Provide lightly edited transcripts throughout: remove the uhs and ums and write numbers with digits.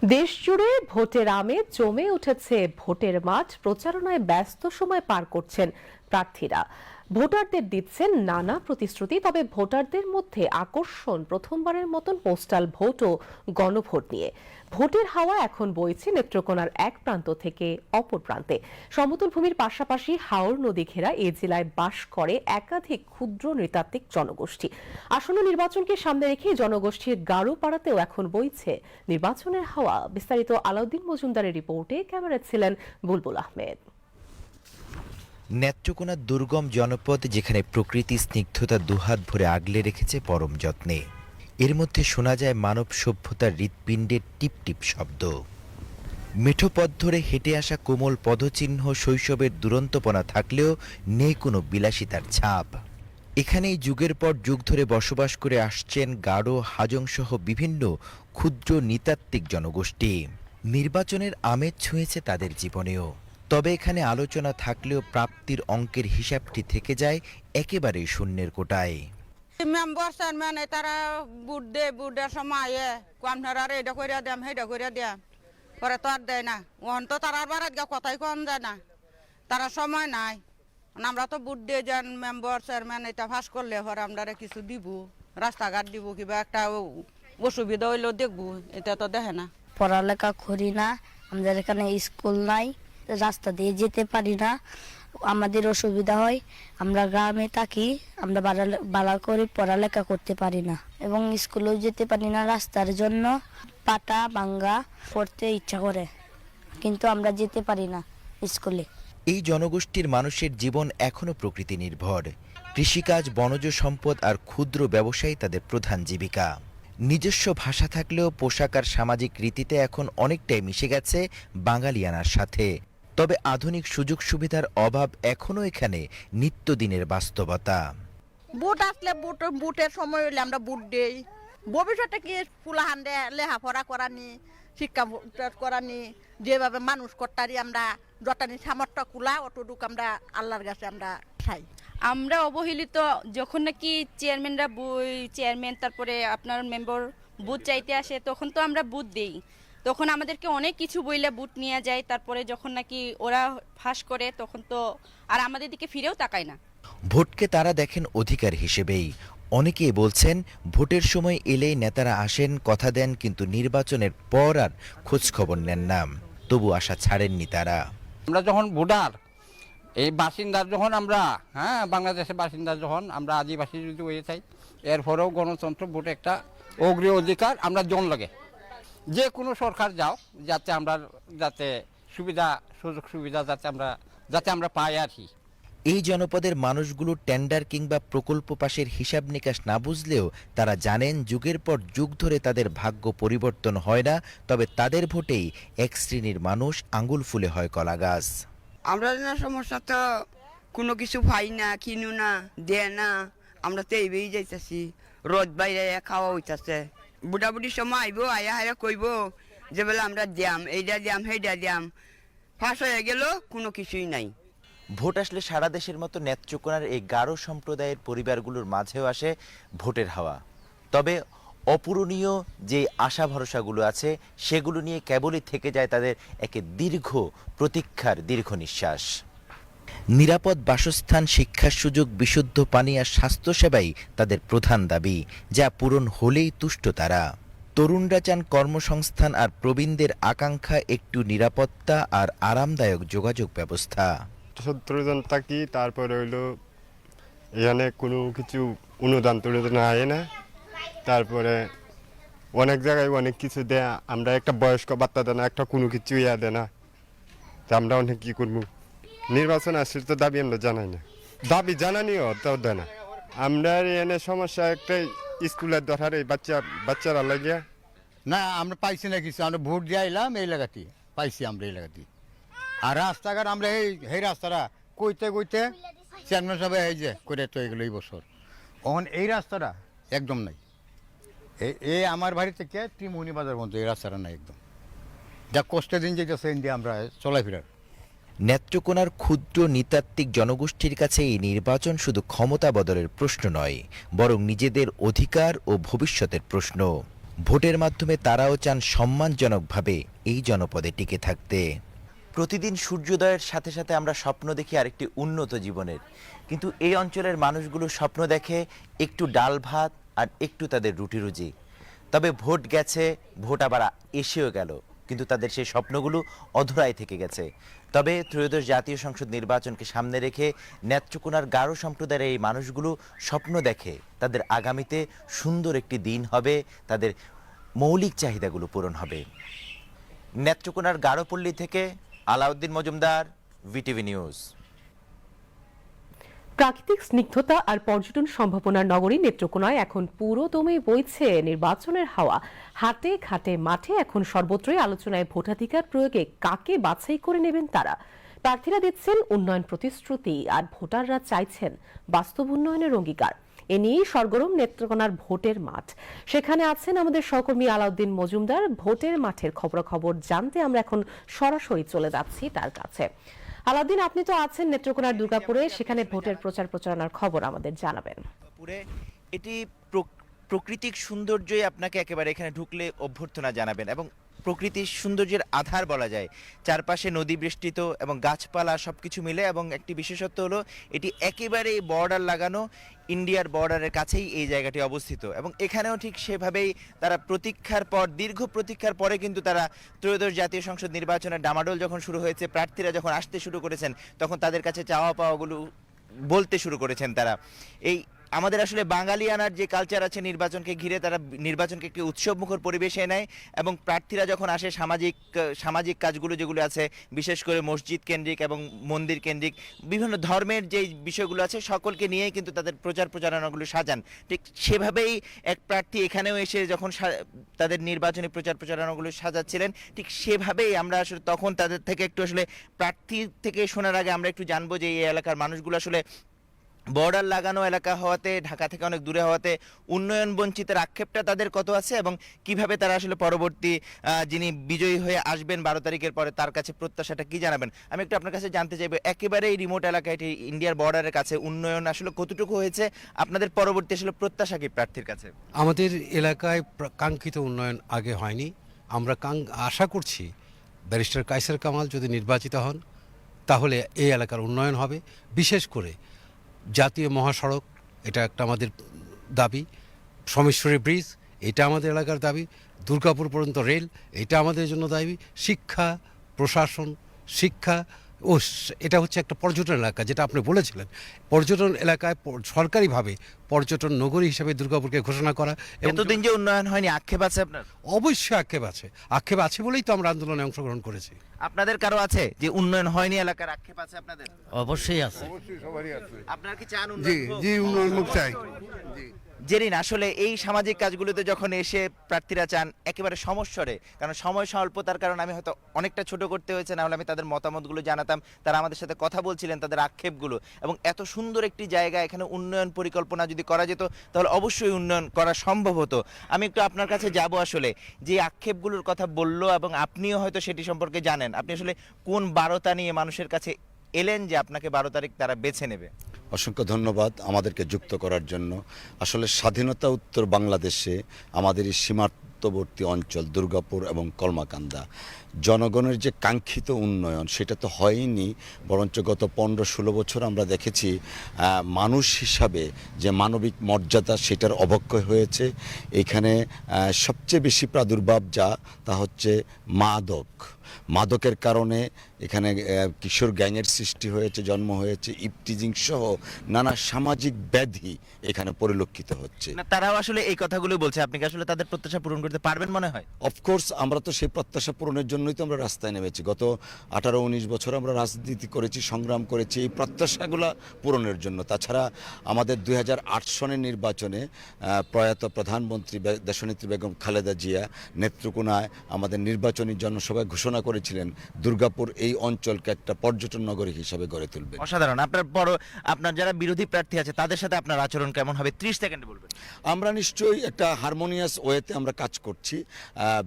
দেশ জুড়ে ভোটের আমেজ জমে উঠেছে। ভোটের মাঠ প্রচারণায় ব্যস্ত সময় পার করছেন প্রার্থীরা। ভোটারদের দিচ্ছেন নানা প্রতিশ্রুতি, তবে ভোটারদের মধ্যে আকর্ষণ প্রথমবারের মতন পোস্টাল ভোট ও গণভোট নিয়ে। ভোটের হাওয়া এখন বইছে নেত্রকোনার এক প্রান্ত থেকে অপর প্রান্তে। সমতল ভূমির পাশাপাশি হাওর নদী ঘেরা এ জেলায় বাস করে একাধিক ক্ষুদ্র নৃতাত্ত্বিক জনগোষ্ঠী। আসন্ন নির্বাচনকে সামনে রেখে জনগোষ্ঠীর গাড়ো পাড়াতেও এখন বইছে নির্বাচনের হাওয়া। বিস্তারিত আলাউদ্দিন মজুমদারের রিপোর্টে ক্যামেরায় ছিলেন বুলবুল আহমেদ। নেত্রকোনার দুর্গম জনপদ, যেখানে প্রকৃতি স্নিগ্ধতা দুহাত ভরে আগলে রেখেছে পরম যত্নে। এর মধ্যে শোনা যায় মানব সভ্যতার হৃৎপিণ্ডের টিপ টিপ শব্দ। মেঠো পথ ধরে হেঁটে আসা কোমল পদচিহ্ন শৈশবের দুরন্তপনা থাকলেও নেই কোনো বিলাসিতার ছাপ। এখানেই যুগের পর যুগ ধরে বসবাস করে আসছেন গারো, হাজং সহ বিভিন্ন ক্ষুদ্র নৃতাত্ত্বিক জনগোষ্ঠী। নির্বাচনের আমেজ ছুঁয়েছে তাদের জীবনেও। তবে এখানে আলোচনা থাকলেও প্রাপ্তির অঙ্কের হিসাবটি থেকে যায় একেবারেই শূন্যের কোটায়। মেম্বার চেয়ারম্যান তারা বুট দেয়, বুটের সময় আপনারা এটা করে দেম সেইটা করে দেম, পরে তো আর দেয় না। ওহন তো তারা বারাত গা কথাই কম যায় না, তারা সময় নাই। আমরা তো বুট দিয়ে যান মেম্বার চেয়ারম্যান এটা ফাঁস করলে পরে আমরা কিছু দিব, রাস্তাঘাট দিব, কিবা একটা অসুবিধা হইলেও দেখবো, এটা তো দেখে না। পড়ালেখা করি না, আমাদের এখানে স্কুল নাই, রাস্তা দিয়ে যেতে পারি না, আমাদের অসুবিধা হয়। আমরা গ্রামে থাকি, আমরা ভালো করে পড়ালেখা করতে পারি না এবং স্কুলেও যেতে পারি না রাস্তার জন্য। পাটা ভাঙ্গা পড়তে ইচ্ছা করে, কিন্তু আমরা যেতে পারি না স্কুলে। এই জনগোষ্ঠীর মানুষের জীবন এখনো প্রকৃতি নির্ভর। কৃষিকাজ, বনজ সম্পদ আর ক্ষুদ্র ব্যবসায়ী তাদের প্রধান জীবিকা। নিজস্ব ভাষা থাকলেও পোশাক আর সামাজিক রীতিতে এখন অনেকটাই মিশে গেছে বাঙালিয়ানার সাথে। তবে আধুনিক সুযোগ সুবিধার অভাব এখনো এখানে নিত্যদিনের বাস্তবতা। বুট আসলে বুটের সময় হইলে আমরা বুট দেই। ভবিষ্যতে কি ফুলাহান দে লেখাপড়া করানি, শিক্ষা করানি, যেভাবে মানুষ করতারি আমরা যতানি সামর্থ্য কুলা অতটুকু আমরা আল্লাহর কাছে আমরা চাই। আমরা অবহেলিত, যখন নাকি চেয়ারম্যান তারপরে আপনার মেম্বার বুথ চাইতে আসে, তখন তো আমরা বুথ দেই, তখন আমাদেরকে অনেক কিছু বইলে বুথ নিয়ে যায়। তারপরে যখন নাকি ওরা ফাঁস করে, তখন তো আর আমাদের দিকে ফিরেও তাকায় না। ভোটকে তারা দেখেন অধিকার হিসেবেই। অনেকেই বলছেন, ভোটের সময় এলেই নেতারা আসেন, কথা দেন, কিন্তু নির্বাচনের পর আর খোঁজ খবর নেন না। তবু আশা ছাড়েননি তারা। আমরা যখন ভোটার, এই বাসিন্দা যখন আমরা, বাংলাদেশের বাসিন্দা যখন আমরা আদিবাসী যদি হয়ে চাই, এরপরেও গণতন্ত্র ভোট একটা অগ্রী অধিকার আমরা জন লাগে। যে কোনো সরকার যাও, যাতে সুযোগ সুবিধা যাতে আমরা পাই আর কি। এই জনপদের মানুষগুলো টেন্ডার কিংবা প্রকল্প পাশের হিসাব নিকাশ না বুঝলেও তারা জানেন, যুগের পর যুগ ধরে তাদের ভাগ্য পরিবর্তন হয় না, তবে তাদের ভোটেই এক শ্রেণীর মানুষ আঙ্গুল ফুলে হয় কলা গাছ। আমরা সমস্যা তো কোনো কিছু পাই না, কিনু না, দেয় না, আমরা তো এইভাবেই যাইতেছি। রোদ বাইরে খাওয়া হইতেছে, বুড়াবুড়ির সময় আইব, আয়া হায়া কইব যে বলে আমরা দিয়াম, এইটা দিয়াম, সেইটা দিয়াম, ফাঁস হয়ে গেল, কোনো কিছুই নাই। ভোট আসলে সারা দেশের মতো নেত্রকোনার এই গারো সম্প্রদায়ের পরিবারগুলোর মাঝেও আসে ভোটের হাওয়া। তবে অপূরণীয় যে আশা ভরসাগুলো আছে, সেগুলো নিয়ে কেবলই থেকে যায় তাদের একে দীর্ঘ প্রতীক্ষার দীর্ঘ নিঃশ্বাস। নিরাপদ বাসস্থান, শিক্ষার সুযোগ, বিশুদ্ধ পানি আর স্বাস্থ্যসেবাই তাদের প্রধান দাবি, যা পূরণ হলেই তুষ্ট তারা। তরুণরা চান কর্মসংস্থান, আর প্রবীণদের আকাঙ্ক্ষা একটু নিরাপত্তা আর আরামদায়ক যোগাযোগ ব্যবস্থা। 70 জন থাকি, তারপরে হইলো এখানে কোনো কিছু অনুদান আয় না। তারপরে অনেক জায়গায় অনেক কিছু দেয়, আমরা একটা বয়স্ক বার্তা দেয় না, একটা কোনো কিছু দেয় না। আমরা অনেক কি করবো, নির্বাচন আসলে তো দাবি আমরা জানাই না, দাবি জানানিও তো দেয় না। আমরা এনে সমস্যা একটা স্কুলের দরকার, এই বাচ্চারা লাগিয়া না, আমরা পাইছি না কিছু। আমরা ভোট দিয়ে আইলাম, এই এলাকাতে পাইছি আমরা এই এলাকাতে। আর রাস্তাঘাট আমরা এই রাস্তাটা কইতে চেয়ারম্যান সাহেব এই যে করে তো এগুলো এই বছর এখন এই রাস্তাটা একদম নাই। এই আমার বাড়ি থেকে ত্রিমোহনী বাজার পর্যন্ত এই রাস্তাটা নাই একদম, যা কষ্টের দিন যেতেছে দিয়ে আমরা চলাফেরার। নেত্রকোনার ক্ষুদ্র নৃতাত্ত্বিক জনগোষ্ঠীর কাছে এই নির্বাচন শুধু ক্ষমতা বদলের প্রশ্ন নয়, বরং নিজেদের অধিকার ও ভবিষ্যতের প্রশ্ন। ভোটের মাধ্যমে তারাও চান সম্মানজনকভাবে এই জনপদে টিকে থাকতে। প্রতিদিন সূর্যোদয়ের সাথে সাথে আমরা স্বপ্ন দেখি আরেকটি উন্নত জীবনের, কিন্তু এই অঞ্চলের মানুষগুলো স্বপ্ন দেখে একটু ডাল ভাত আর একটু তাদের রুটি রুজি। তবে ভোট গেছে, ভোট আবার এসেও গেল, কিন্তু তাদের সেই স্বপ্নগুলো অধরায় থেকে গেছে। তবে ত্রয়োদশ জাতীয় সংসদ নির্বাচনকে সামনে রেখে নেত্রকোনার গারো সম্প্রদায়ের এই মানুষগুলো স্বপ্ন দেখে তাদের আগামীতে সুন্দর একটি দিন হবে, তাদের মৌলিক চাহিদাগুলো পূরণ হবে। নেত্রকোনার গারোপল্লী থেকে আলাউদ্দিন মজুমদার, ভিটিভি নিউজ। প্রাকৃতিক স্নিগ্ধতা আর পর্যটন সম্ভাবনার নগরী নেত্রকোনায় এখন পুরো দমে বইছে নির্বাচনের হাওয়া। হাটে ঘাটে মাঠে এখন সর্বত্রই আলোচনায় ভোটাধিকার প্রয়োগে কাকে বাছাই করে নেবেন তারা। প্রার্থীরা দিচ্ছেন উন্নয়ন প্রতিশ্রুতি আর ভোটাররা চাইছেন বাস্তব উন্নয়নের অঙ্গীকার। এ নিয়েই সরগরম নেত্রকোনার ভোটের মাঠ। সেখানে আছেন আমাদের সহকর্মী আলাউদ্দিন মজুমদার। ভোটের মাঠের খবরাখবর জানতে আমরা এখন সরাসরি চলে যাচ্ছি তার কাছে। আলাউদ্দিন, আপনি তো আছেন নেত্রকোনার দুর্গাপুরে, সেখানে ভোটের প্রচার প্রচারণার খবর আমাদের জানাবেন। এটি প্রাকৃতিক সৌন্দর্যই আপনাকে একেবারে এখানে ঢুকলে অভ্যর্থনা জানাবেন, এবং প্রকৃতির সৌন্দর্যের আধার বলা যায়। চারপাশে নদী বেষ্টিত এবং গাছপালা সবকিছু মিলে, এবং একটি বিশেষত্ব হলো এটি একেবারে বর্ডার লাগানো, ইন্ডিয়ার বর্ডারের কাছেই এই জায়গাটি অবস্থিত। এবং এখানেও ঠিক সেভাবেই তারা দীর্ঘ প্রতীক্ষার পরে কিন্তু তারা ত্রয়োদশ জাতীয় সংসদ নির্বাচনের ডামাডোল যখন শুরু হয়েছে, প্রার্থীরা যখন আসতে শুরু করেছেন, তখন তাদের কাছে চাওয়া পাওয়াগুলো বলতে শুরু করেছেন তারা। এই আমাদের আসলে বাঙালিয়ানার যে কালচার আছে নির্বাচনকে ঘিরে, তারা নির্বাচনকে একটি উৎসবমুখর পরিবেশে নেয়, এবং প্রার্থীরা যখন আসে সামাজিক কাজগুলো যেগুলো আছে, বিশেষ করে মসজিদ কেন্দ্রিক এবং মন্দির কেন্দ্রিক বিভিন্ন ধর্মের যে বিষয়গুলো আছে, সকলকে নিয়েই কিন্তু তাদের প্রচার প্রচারণাগুলো সাজান। ঠিক সেভাবেই এক প্রার্থী এখানেও এসে যখন তাদের নির্বাচনী প্রচার প্রচারণাগুলো সাজাচ্ছিলেন, ঠিক সেভাবেই আমরা আসলে তখন তাদের থেকে একটু আসলে প্রার্থী থেকে শোনার আগে আমরা একটু জানবো যে এই এলাকার মানুষগুলো আসলে বর্ডার লাগানো এলাকা হওয়াতে, ঢাকা থেকে অনেক দূরে হওয়াতে উন্নয়ন বঞ্চিতের আক্ষেপটা তাদের কত আছে, এবং কিভাবে তারা আসলে পরবর্তী যিনি বিজয়ী হয়ে আসবেন 12 তারিখের পরে তার কাছে প্রত্যাশাটা কি জানাবেন। আমি একটু আপনার কাছে জানতে চাইবো, একেবারে রিমোট এলাকায় এটি ইন্ডিয়ার বর্ডারের কাছে উন্নয়ন আসলে কতটুকু হয়েছে, আপনাদের পরবর্তী আসলে প্রত্যাশা কি প্রার্থীর কাছে? আমাদের এলাকায় কাঙ্ক্ষিত উন্নয়ন আগে হয়নি। আমরা আশা করছি ব্যারিস্টার কায়সার কামাল যদি নির্বাচিত হন তাহলে এই এলাকার উন্নয়ন হবে। বিশেষ করে জাতীয় মহাসড়ক, এটা একটা আমাদের দাবি। সোমেশ্বরী ব্রিজ, এটা আমাদের এলাকার দাবি। দুর্গাপুর পর্যন্ত রেল, এটা আমাদের জন্য দাবি। শিক্ষা, প্রশাসন, শিক্ষা ও এটা হচ্ছে একটা পর্যটন এলাকা, যেটা আপনি বলেছিলেন। পর্যটন এলাকায় সরকারিভাবে পর্যটন নগরী হিসেবে দুর্গাপুরকে ঘোষণা করা। এতদিন যে উন্নয়ন হয়নি, আক্ষেপ আছে আপনার? অবশ্যই আক্ষেপ আছে। আক্ষেপ আছে বলেই তো আমরা আন্দোলনে অংশগ্রহণ করেছি। আপনাদের কারো আছে যে উন্নয়ন হয়নি, এলাকার আক্ষেপ আছে আপনাদের? অবশ্যই আছে। আপনারা কি চান জি জি, উন্নয়ন মুখ চাই। জেরিন, আসলে এই সামাজিক কাজগুলোতে যখন এসে প্রার্থীরা চান একেবারে সমস্যারে, কারণ সময় স্বল্পতার কারণে আমি হয়তো অনেকটা ছোট করতে হয়েছে, না হলে আমি তাদের মতামতগুলো জানাতাম, তারা আমাদের সাথে কথা বলছিলেন তাদের আক্ষেপগুলো। এবং এত সুন্দর একটি জায়গা, এখানে উন্নয়ন পরিকল্পনা যদি করা যেত তাহলে অবশ্যই উন্নয়ন করা সম্ভব হতো। আমি একটু আপনার কাছে যাব, আসলে যে আক্ষেপগুলোর কথা বললো এবং আপনিও হয়তো সেটি সম্পর্কে জানেন, আপনি আসলে কোন বারতা নিয়ে মানুষের কাছে এলেন যে আপনাকে 12 তারিখ তারা বেছে নেবে? অসংখ্য ধন্যবাদ আমাদেরকে যুক্ত করার জন্য। আসলে স্বাধীনতা উত্তর বাংলাদেশে আমাদের এই সীমান্তবর্তী অঞ্চল দুর্গাপুর এবং কলমাকান্দা, জনগণের যে কাঙ্ক্ষিত উন্নয়ন সেটা তো হয়নি, বরঞ্চ গত 15-16 বছর আমরা দেখেছি মানুষ হিসাবে যে মানবিক মর্যাদা সেটার অবক্ষয় হয়েছে। এখানে সবচেয়ে বেশি প্রাদুর্ভাব তা হচ্ছে মাদকের কারণে এখানে কিশোর গ্যাংয়ের সৃষ্টি হয়েছে, জন্ম হয়েছে, ইপটিজিং সহ নানা সামাজিক ব্যাধি এখানে পরিলক্ষিত হচ্ছে। তারাও আসলে এই কথাগুলো বলছে, আপনি কি আসলে তাদের প্রত্যাশা পূরণ করতে পারবেন মনে হয়? অফকোর্স আমরা তো সেই প্রত্যাশা পূরণের জন্যই তো আমরা রাস্তায় নেমেছি। গত 18-19 বছর আমরা রাজনীতি করেছি, সংগ্রাম করেছি এই প্রত্যাশাগুলো পূরণের জন্য। তাছাড়া আমাদের 2008 সনের নির্বাচনে প্রয়াত প্রধানমন্ত্রী দেশনেত্রী বেগম খালেদা জিয়া নেত্রকোনায় আমাদের নির্বাচনী জনসভায় ঘোষণা করেছিলেন দুর্গাপুর এই অঞ্চলকে একটা পর্যটন নগরী হিসাবে গড়ে তুলবে। অসাধারণ। আপনার যারা বিরোধী প্রার্থী আছে তাদের সাথে আপনার আচরণ কেমন হবে 30 সেকেন্ডে বলবেন? আমরা নিশ্চয়ই একটা হারমোনিয়াস ওয়েতে আমরা কাজ করছি।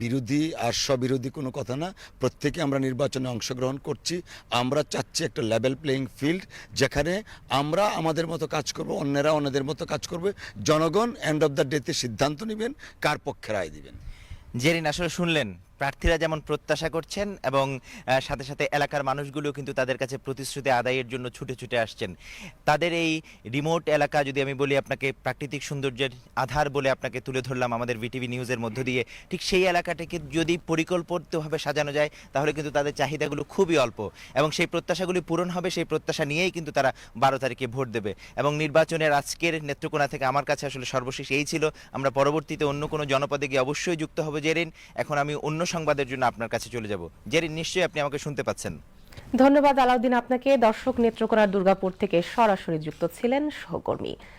বিরোধী আর স্ববিরোধী কোনো কথা না, প্রত্যেকে আমরা নির্বাচনে অংশগ্রহণ করছি। আমরা চাচ্ছি একটা লেভেল প্লেয়িং ফিল্ড, যেখানে আমরা আমাদের মতো কাজ করব, অন্যরা অন্যদের মতো কাজ করবে। জনগণ এন্ড অফ দ্য ডেতে সিদ্ধান্ত নেবেন কার পক্ষে রায় দিবেন। জেরিন, আসলে শুনলেন প্রার্থীরা যেমন প্রত্যাশা করছেন এবং সাথে সাথে এলাকার মানুষগুলো কিন্তু তাদের কাছে প্রতিশ্রুতি আদায়ের জন্য ছুটে ছুটে আসছেন। তাদের এই রিমোট এলাকা, যদি আমি বলি আপনাকে প্রাকৃতিক সৌন্দর্যের আধার বলে আপনাকে তুলে ধরলাম আমাদের ভিটিভি নিউজের মধ্য দিয়ে, ঠিক সেই এলাকাটাকে যদি পরিকল্পিতভাবে সাজানো যায় তাহলে কিন্তু তাদের চাহিদাগুলো খুবই অল্প এবং সেই প্রত্যাশাগুলি পূরণ হবে। সেই প্রত্যাশা নিয়েই কিন্তু তারা 12 তারিখে ভোট দেবে এবং নির্বাচনের আজকের নেত্রকোনা থেকে আমার কাছে আসলে সর্বশেষ এই ছিল। আমরা পরবর্তীতে অন্য কোনো জনপদে গিয়ে অবশ্যই যুক্ত হব জেরিন। এখন আমি অন্য সংবাদের জন্য আপনার কাছে চলে যাব। জেরিন, নিশ্চয়ই আপনি আমাকে শুনতে পাচ্ছেন। ধন্যবাদ আলাউদ্দিন আপনাকে। দর্শক, নেত্রকোনার দুর্গাপুর থেকে সরাসরি যুক্ত ছিলেন সহকর্মী।